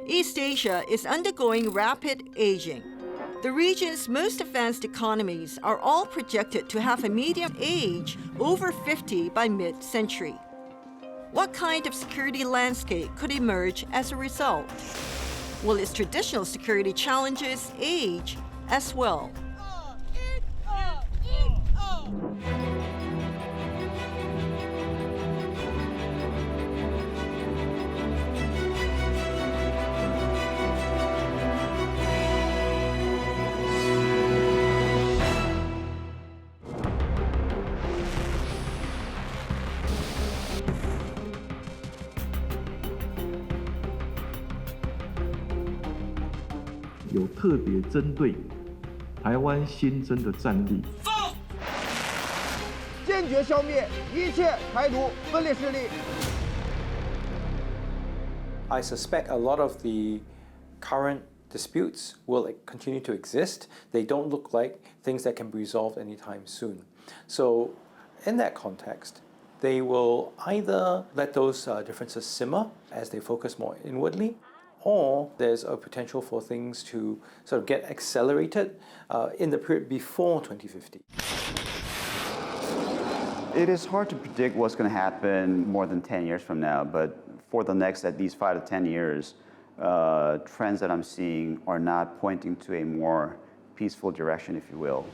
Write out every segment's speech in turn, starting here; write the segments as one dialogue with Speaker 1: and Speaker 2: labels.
Speaker 1: East Asia is undergoing rapid aging. The region's most advanced economies are all projected to have a median age over 50 by mid-century. What kind of security landscape could emerge as a result? Will its traditional security challenges age as well?
Speaker 2: 有特别针对台湾新增的战力，
Speaker 3: 坚决消灭一切台独分裂势力。
Speaker 4: I suspect a lot of the current disputes will continue to exist. They don't look like things that can be resolved anytime soon. So, in that context, they will either let those differences simmer as they focus more inwardly, or there's a potential for things to sort of get accelerated in the period before 2050.
Speaker 5: It is hard to predict what's going to happen more than 10 years from now, but for the next at least 5 to 10 years, trends that I'm seeing are not pointing to a more peaceful direction, if you will.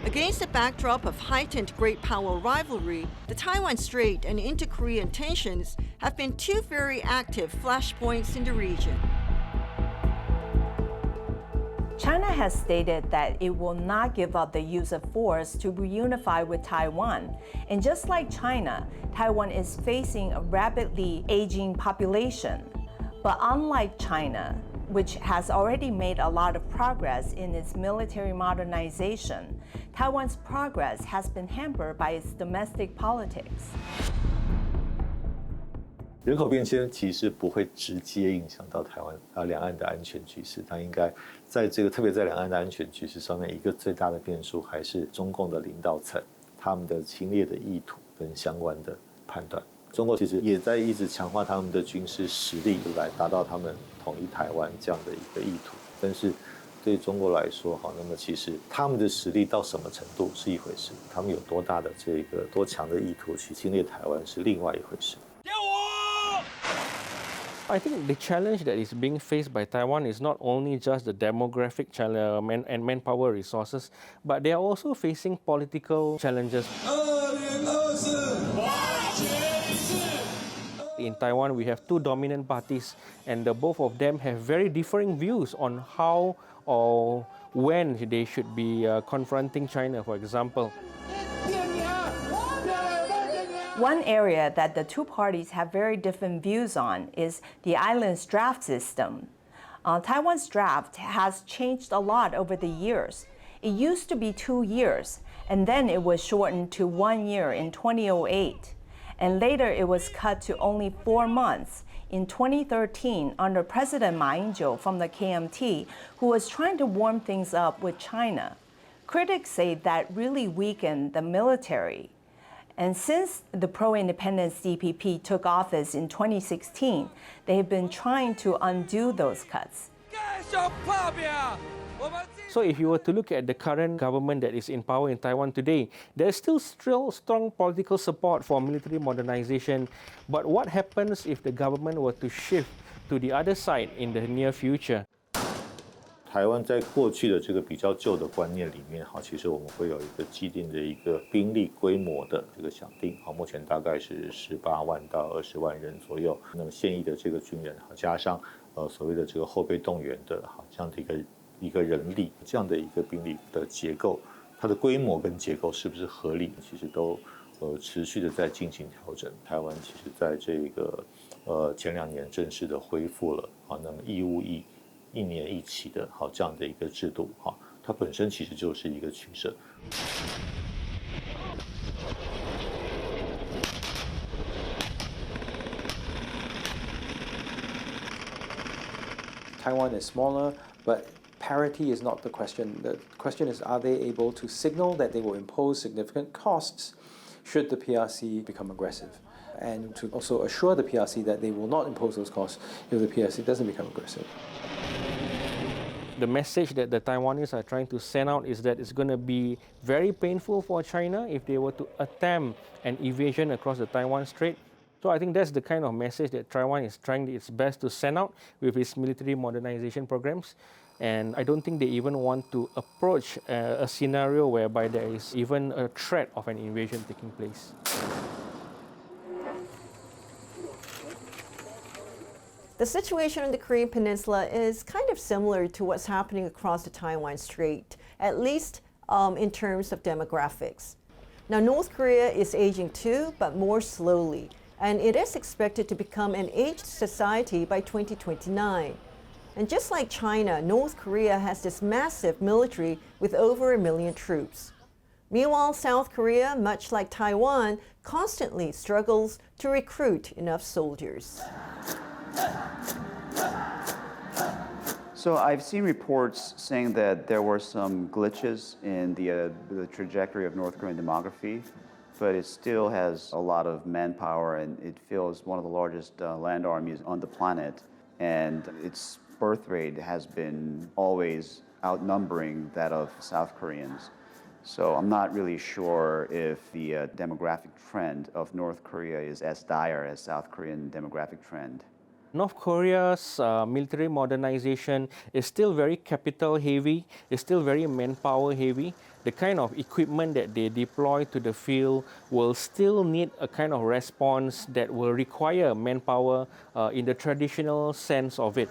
Speaker 1: Against the backdrop of heightened great power rivalry, the Taiwan Strait and inter-Korean tensions have been two very active flashpoints in the region.
Speaker 6: China has stated that it will not give up the use of force to reunify with Taiwan. And just like China, Taiwan is facing a rapidly aging population. But unlike China, which has already made a lot of progress in its military modernization, Taiwan's progress has been hampered by its domestic politics.
Speaker 7: 人口变迁其实不会直接影响到台湾两岸的安全局势，它应该在这个特别在两岸的安全局势上面，一个最大的变数还是中共的领导层他们的侵略的意图跟相关的判断。中国其实也在一直强化他们的军事实力来达到他们统一台湾这样的一个意图，但是对中国来说，那么其实他们的实力到什么程度是一回事，他们有多大的这个多强的意图去侵略台湾是另外一回事。
Speaker 8: I think the challenge that is being faced by Taiwan is not only just the demographic challenge and manpower resources, but they are also facing political challenges. In Taiwan, we have two dominant parties, and both of them have very differing views on how or when they should be confronting China, for example.
Speaker 6: One area that the two parties have very different views on is the island's draft system. Taiwan's draft has changed a lot over the years. It used to be 2 years, and then it was shortened to 1 year in 2008. And later it was cut to only 4 months in 2013 under President Ma Ying-jeou from the KMT, who was trying to warm things up with China. Critics say that really weakened the military. And since the pro-independence DPP took office in 2016, they have been trying to undo those cuts.
Speaker 8: So if you were to look at the current government that is in power in Taiwan today, there's still strong political support for military modernization. But what happens if the government were to shift to the other side in the near future?
Speaker 7: 台湾在过去的这个比较旧的观念里面，其实我们会有一个既定的一个兵力规模的这个想定，目前大概是18万到20万人左右。那么现役的这个军人，加上所谓的这个后备动员的这样的一个人力，这样的一个兵力的结构，它的规模跟结构是不是合理，其实都持续的在进行调整。台湾其实在这个前2年正式的恢复了那么义务役1年1期的这样的一个制度它本身其实就是一个取舍。
Speaker 4: Taiwan is smaller, but parity is not the question. The question is, are they able to signal that they will impose significant costs should the PRC become aggressive? and to also assure the PRC that they will not impose those costs if the PRC doesn't become aggressive.
Speaker 8: The message that the Taiwanese are trying to send out is that it's going to be very painful for China if they were to attempt an invasion across the Taiwan Strait. So I think that's the kind of message that Taiwan is trying its best to send out with its military modernization programs. And I don't think they even want to approach a scenario whereby there is even a threat of an invasion taking place.
Speaker 1: The situation on the Korean Peninsula is kind of similar to what's happening across the Taiwan Strait, at least in terms of demographics. Now, North Korea is aging too, but more slowly, and it is expected to become an aged society by 2029. And just like China, North Korea has this massive military with over 1 million troops. Meanwhile, South Korea, much like Taiwan, constantly struggles to recruit enough soldiers.
Speaker 5: So I've seen reports saying that there were some glitches in the trajectory of North Korean demography, but it still has a lot of manpower and it feels one of the largest land armies on the planet. And its birth rate has been always outnumbering that of South Koreans. So I'm not really sure if the demographic trend of North Korea is as dire as South Korean demographic trend.
Speaker 8: North Korea's military modernization is still very capital heavy, it's still very manpower heavy. The kind of equipment that they deploy to the field will still need a kind of response that will require manpower in the traditional sense of it.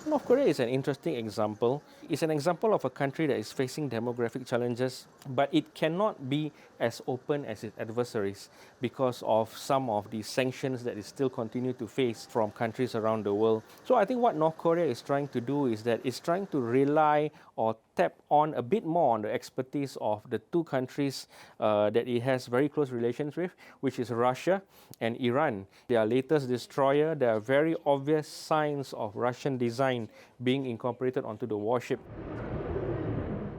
Speaker 8: North Korea is an interesting example. It's an example of a country that is facing demographic challenges, but it cannot be as open as its adversaries because of some of the sanctions that it still continue to face from countries around the world. So I think what North Korea is trying to do is that it's trying to rely or tap on a bit more on the expertise of the two countries that it has very close relations with, which is Russia and Iran. Their latest destroyer, there are very obvious signs of Russian design being incorporated onto the warship.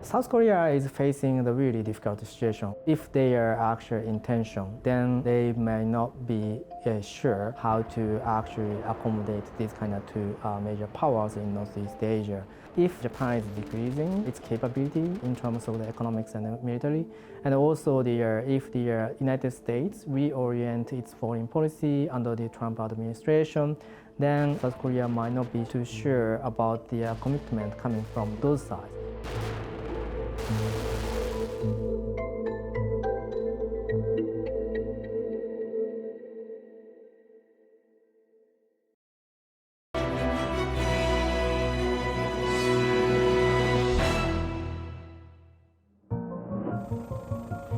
Speaker 9: South Korea is facing the really difficult situation. If their actual intention, then they may not be sure how to actually accommodate these kind of two major powers in Northeast Asia. If Japan is decreasing its capability in terms of the economics and the military, and also if the United States reorient its foreign policy under the Trump administration, then South Korea might not be too sure about the commitment coming from those sides.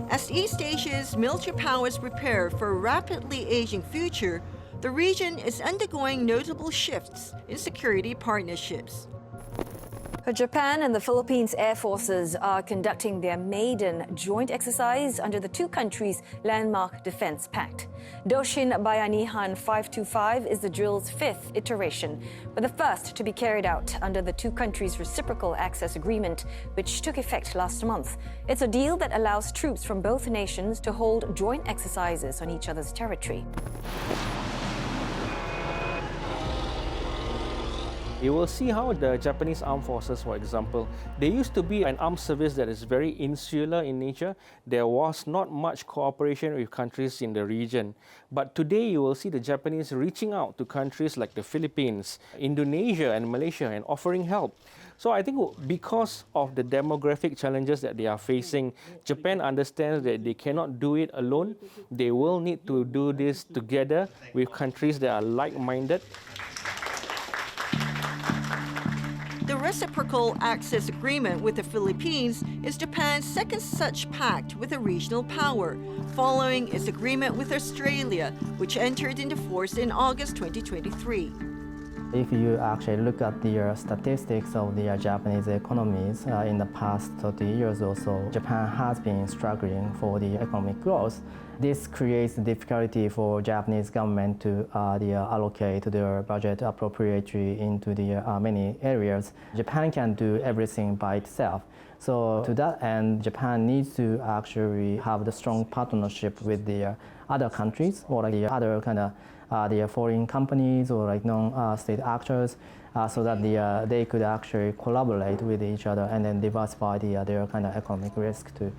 Speaker 1: As East Asia's military powers prepare for a rapidly aging future, the region is undergoing notable shifts in security partnerships.
Speaker 10: Japan and the Philippines Air Forces are conducting their maiden joint exercise under the two countries' landmark defense pact. Doshin Bayanihan 525 is the drill's fifth iteration, but the first to be carried out under the two countries' reciprocal access agreement, which took effect last month. It's a deal that allows troops from both nations to hold joint exercises on each other's territory.
Speaker 8: You will see how the Japanese armed forces, for example, they used to be an armed service that is very insular in nature. There was not much cooperation with countries in the region. But today you will see the Japanese reaching out to countries like the Philippines, Indonesia and Malaysia and offering help. So I think because of the demographic challenges that they are facing, Japan understands that they cannot do it alone. They will need to do this together with countries that are like-minded.
Speaker 1: The reciprocal access agreement with the Philippines is Japan's second such pact with a regional power, following its agreement with Australia, which entered into force in August 2023.
Speaker 9: If you actually look at the statistics of the Japanese economies in the past 30 years or so, Japan has been struggling for the economic growth. This creates difficulty for Japanese government to allocate their budget appropriately into the many areas. Japan can do everything by itself. So to that end, Japan needs to actually have the strong partnership with the other countries or like the other kind of the foreign companies or like non-state actors so that they could actually collaborate with each other and then diversify their kind of economic risk too.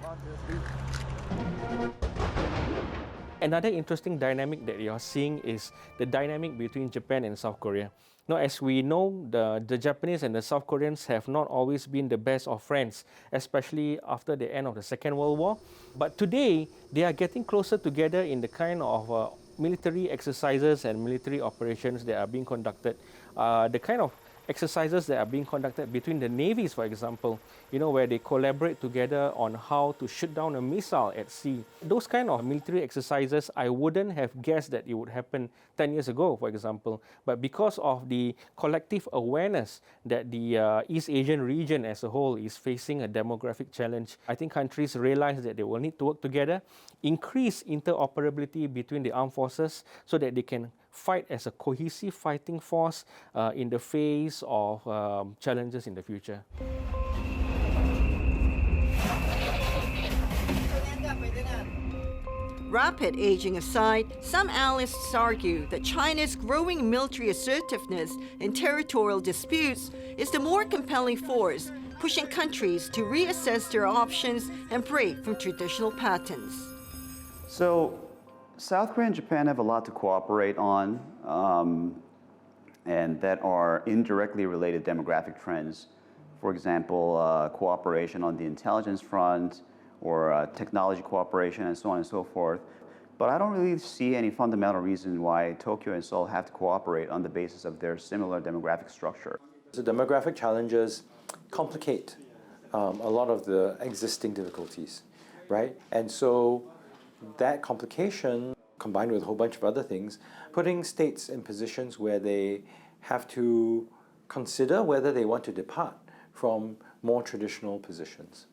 Speaker 8: Another interesting dynamic that you're seeing is the dynamic between Japan and South Korea. Now, as we know, the Japanese and the South Koreans have not always been the best of friends, especially after the end of the Second World War. But today, they are getting closer together in the kind of military exercises and military operations that are being conducted. The kind of exercises that are being conducted between the navies, for example, where they collaborate together on how to shoot down a missile at sea. Those kind of military exercises, I wouldn't have guessed that it would happen 10 years ago, for example. But because of the collective awareness that the East Asian region as a whole is facing a demographic challenge, I think countries realize that they will need to work together, increase interoperability between the armed forces so that they can fight as a cohesive fighting force in the face of challenges in the future.
Speaker 1: Rapid aging aside, some analysts argue that China's growing military assertiveness in territorial disputes is the more compelling force, pushing countries to reassess their options and break from traditional patterns.
Speaker 5: So, South Korea and Japan have a lot to cooperate on, and that are indirectly related demographic trends. For example, cooperation on the intelligence front, or technology cooperation, and so on and so forth. But I don't really see any fundamental reason why Tokyo and Seoul have to cooperate on the basis of their similar demographic structure.
Speaker 4: The demographic challenges complicate a lot of the existing difficulties, right? And so that complication, combined with a whole bunch of other things, putting states in positions where they have to consider whether they want to depart from more traditional positions.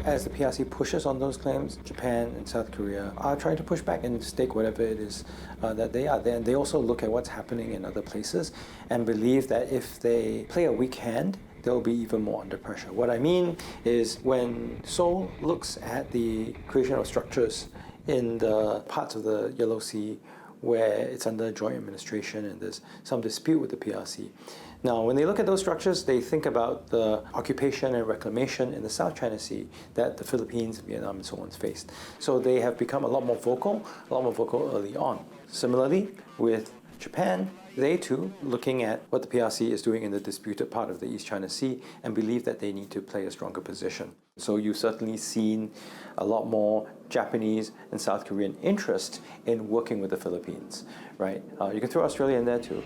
Speaker 4: As the PRC pushes on those claims, Japan and South Korea are trying to push back and stake whatever it is that they are. They also look at what's happening in other places and believe that if they play a weak hand, they'll be even more under pressure. What I mean is when Seoul looks at the creation of structures in the parts of the Yellow Sea where it's under joint administration and there's some dispute with the PRC. Now, when they look at those structures, they think about the occupation and reclamation in the South China Sea that the Philippines, Vietnam, and so on faced. So they have become a lot more vocal early on. Similarly, with Japan, they too looking at what the PRC is doing in the disputed part of the East China Sea and believe that they need to play a stronger position. So you've certainly seen a lot more Japanese and South Korean interest in working with the Philippines, right? You can throw Australia in there too.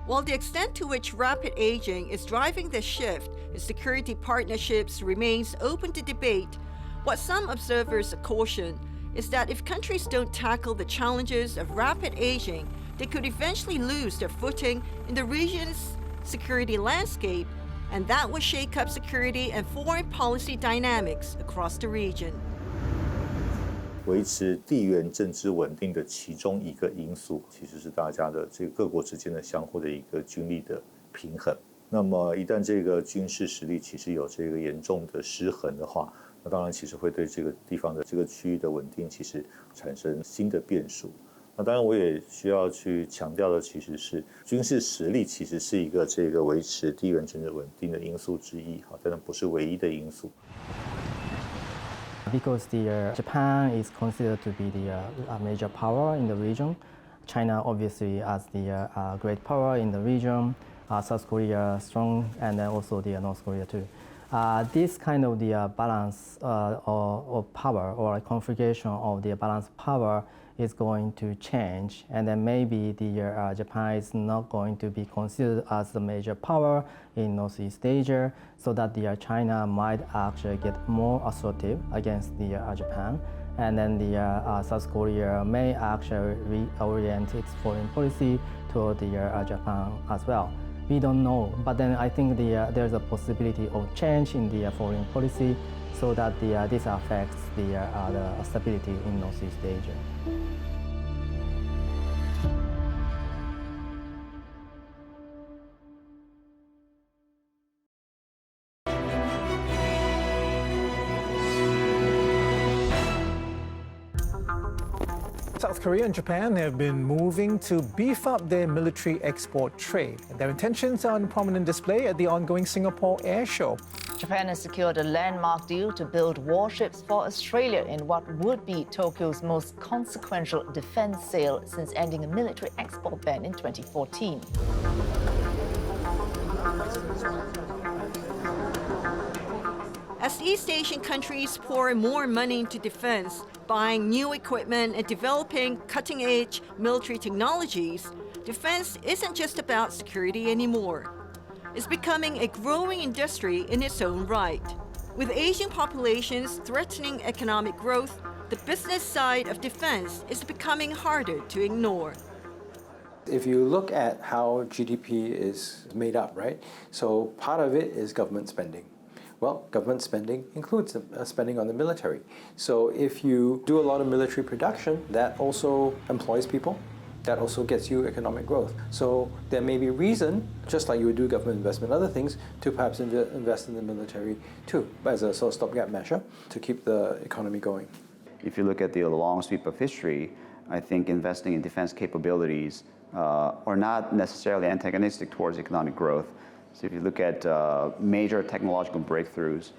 Speaker 1: While the extent to which rapid aging is driving the shift in security partnerships remains open to debate, what some observers caution is that if countries don't tackle the challenges of rapid aging, they could eventually lose their footing in the region's security landscape, and that will shake up security and foreign policy dynamics across the region.
Speaker 7: 维持地缘政治稳定的其中一个因素，其实是大家的这个各国之间的相互的一个军力的平衡。那么一旦这个军事实力其实有这个严重的失衡的话，那当然其实会对这个地方的这个区域的稳定其实产生新的变数。那当然我也需要去强调的其实是军事实力其实是一个这个维持地缘政治稳定的因素之一，但不是唯一的因素。
Speaker 9: Because Japan is considered to be the major power in the region, China obviously as the great power in the region, South Korea strong, and then also the North Korea too. This kind of the balance of power or configuration of the balance of power is going to change, and then maybe Japan is not going to be considered as the major power in Northeast Asia, so that China might actually get more assertive against Japan, and then South Korea may actually reorient its foreign policy toward Japan as well. We don't know, but then I think there's a possibility of change in the foreign policy, so that this affects the stability in Northeast Asia.
Speaker 11: South Korea and Japan have been moving to beef up their military export trade. Their intentions are on prominent display at the ongoing Singapore Air Show.
Speaker 12: Japan has secured a landmark deal to build warships for Australia in what would be Tokyo's most consequential defense sale since ending a military export ban in 2014.
Speaker 1: As East Asian countries pour more money into defense, buying new equipment and developing cutting-edge military technologies, defense isn't just about security anymore. It's becoming a growing industry in its own right. With Asian populations threatening economic growth, the business side of defense is becoming harder to ignore.
Speaker 4: If you look at how GDP is made up, right? So part of it is government spending. Well, government spending includes spending on the military. So if you do a lot of military production, that also employs people. That also gets you economic growth. So there may be reason, just like you would do government investment, other things, to perhaps invest in the military too, as a sort of stopgap measure to keep the economy going.
Speaker 5: If you look at the long sweep of history, I think investing in defense capabilities are not necessarily antagonistic towards economic growth. So if you look at major technological breakthroughs,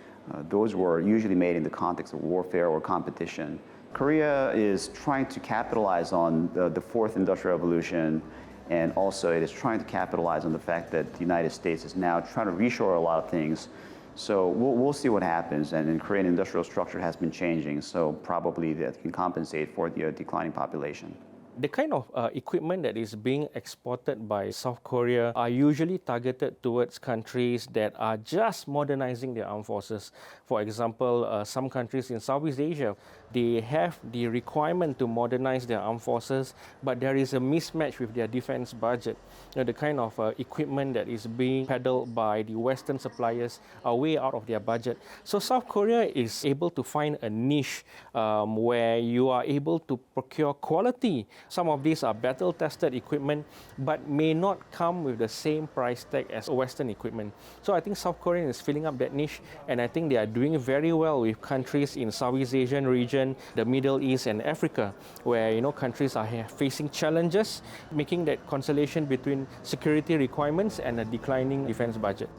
Speaker 5: those were usually made in the context of warfare or competition. Korea is trying to capitalize on the fourth industrial revolution, and also it is trying to capitalize on the fact that the United States is now trying to reshore a lot of things. So we'll see what happens, and Korean industrial structure has been changing, so probably that can compensate for the declining population.
Speaker 8: The kind of equipment that is being exported by South Korea are usually targeted towards countries that are just modernizing their armed forces. For example, some countries in Southeast Asia, they have the requirement to modernize their armed forces, but there is a mismatch with their defense budget. The kind of equipment that is being peddled by the Western suppliers are way out of their budget. So South Korea is able to find a niche where you are able to procure quality. Some of these are battle-tested equipment, but may not come with the same price tag as Western equipment. So I think South Korea is filling up that niche, and I think they are doing very well with countries in Southeast Asian region, the Middle East and Africa, where countries are facing challenges, making that conciliation between security requirements and a declining defense budget.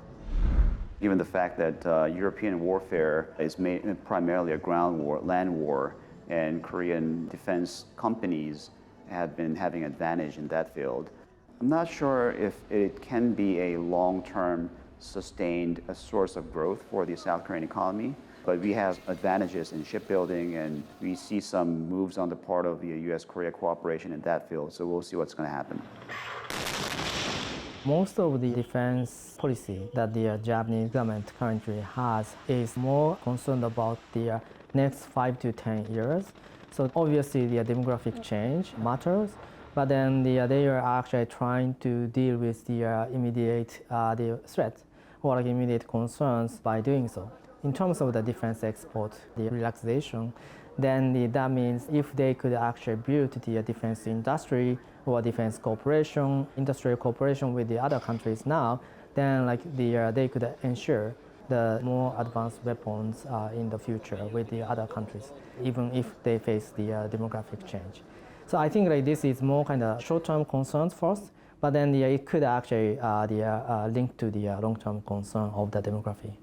Speaker 5: Given the fact that European warfare is primarily a ground war, land war, and Korean defense companies have been having advantage in that field, I'm not sure if it can be a long-term sustained source of growth for the South Korean economy. But we have advantages in shipbuilding, and we see some moves on the part of the U.S.-Korea cooperation in that field. So we'll see what's going to happen.
Speaker 9: Most of the defense policy that the Japanese government currently has is more concerned about the next 5 to 10 years. So obviously the demographic change matters, but then they are actually trying to deal with the immediate the threat or immediate concerns by doing so. In terms of the defense export, the relaxation, then that means if they could actually build the defense industry or defense cooperation, industrial cooperation with the other countries now, then they could ensure the more advanced weapons in the future with the other countries, even if they face the demographic change. So I think this is more kind of short-term concerns first, but then it could actually link to the long-term concern of the demography.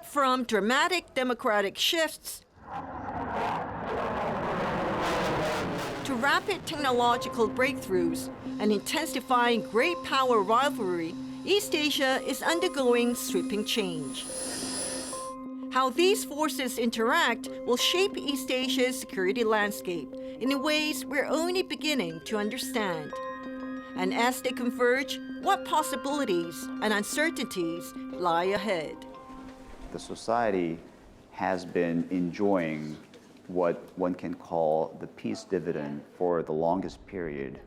Speaker 1: From dramatic democratic shifts to rapid technological breakthroughs and intensifying great power rivalry, East Asia is undergoing sweeping change. How these forces interact will shape East Asia's security landscape in ways we're only beginning to understand. And as they converge, what possibilities and uncertainties lie ahead?
Speaker 5: The society has been enjoying what one can call the peace dividend for the longest period,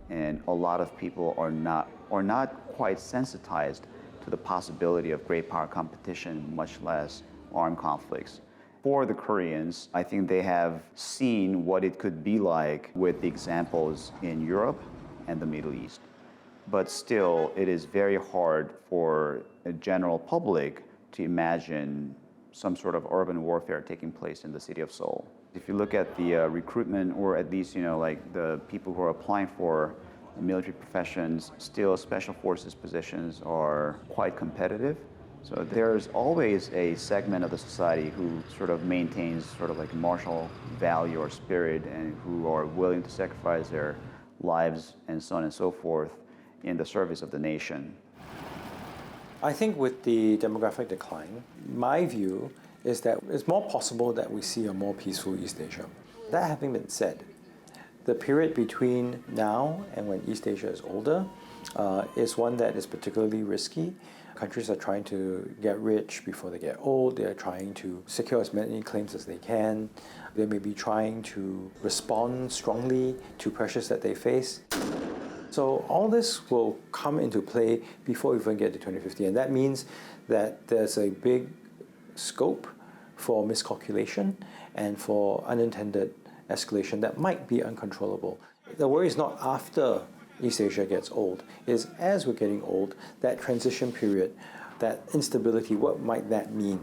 Speaker 5: and a lot of people are not quite sensitized to the possibility of great power competition, much less armed conflicts. For the Koreans, I think they have seen what it could be like with the examples in Europe and the Middle East. But still, it is very hard for a general public to imagine some sort of urban warfare taking place in the city of Seoul. If you look at the recruitment, or at least, like the people who are applying for military professions, still special forces positions are quite competitive. So there's always a segment of the society who sort of maintains sort of like martial value or spirit, and who are willing to sacrifice their lives and so on and so forth in the service of the nation.
Speaker 4: I think with the demographic decline, my view is that it's more possible that we see a more peaceful East Asia. That having been said, the period between now and when East Asia is older is one that is particularly risky. Countries are trying to get rich before they get old. They're trying to secure as many claims as they can. They may be trying to respond strongly to pressures that they face. So all this will come into play before we even get to 2050. And that means that there's a big scope for miscalculation and for unintended escalation that might be uncontrollable. The worry is not after East Asia gets old, it is as we're getting old, that transition period, that instability, what might that mean?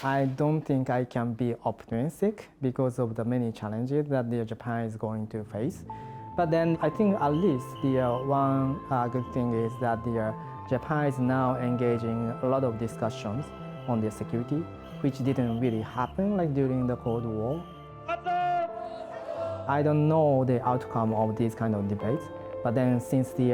Speaker 9: I don't think I can be optimistic because of the many challenges that Japan is going to face. But then I think at least one good thing is that Japan is now engaging a lot of discussions on their security, which didn't really happen like during the Cold War. I don't know the outcome of these kind of debates, but then since the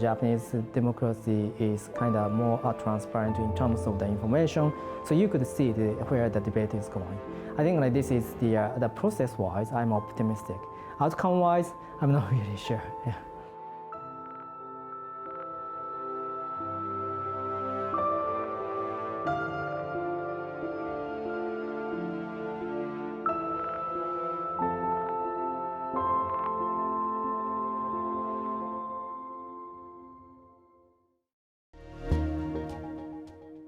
Speaker 9: Japanese democracy is kind of more transparent in terms of the information, so you could see where the debate is going. I think like this is the process-wise, I'm optimistic. Outcome-wise, I'm not really sure. Yeah.